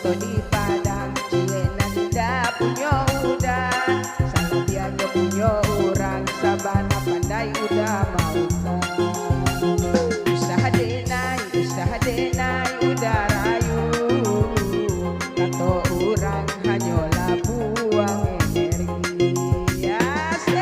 foto di Padang, Cienan dah punya udah, Salatiano punya orang, Sabana pandai udah mau. Usaha denai udah rayu, kato orang hanyalah buang energi. Asik.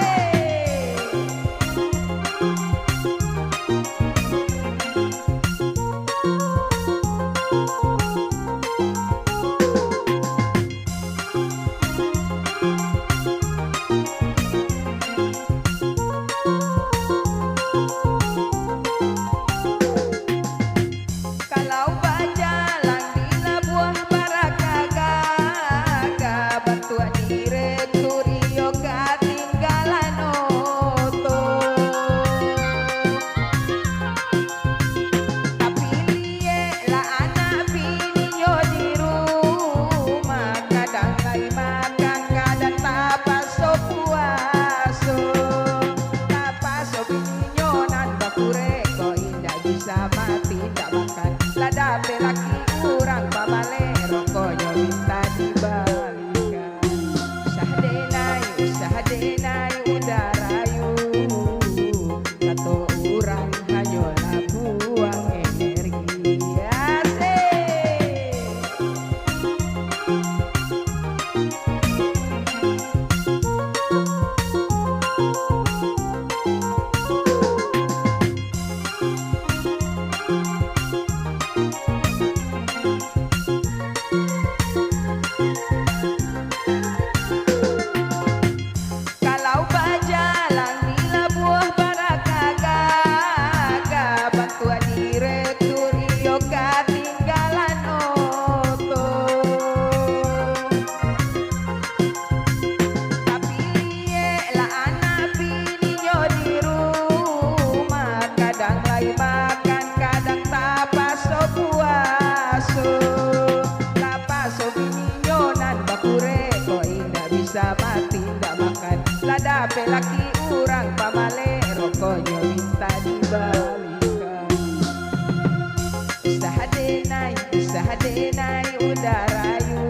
Kalau berjalan di Labuan Barakaga, bantuan direktur iyo ketinggalan oto. Tapi lielah anak bininya di rumah, kadang lagi makan, kadang tak pasok puaso. Tak pasok bininya nan bakure, kok indah bisa mati tak makan. Lada pelaki kurang pamale, rokoknya minta dibalikan. Usaha denai udah rayu, kato orang hanyalah buang energi. Asik. Kalau berjalan di Labuan Barakaga, bantuan direktur iyo ketinggalan oto. Tapi lielah anak bininya di rumah, kadang lagi makan, kadang tak pasok puaso. Tak pasok bininya nan bakure, kok indah bisa mati ndak makan. Lada pelaki urang pamale, rokoknya minta dibalikan. Usaha denai udah rayu,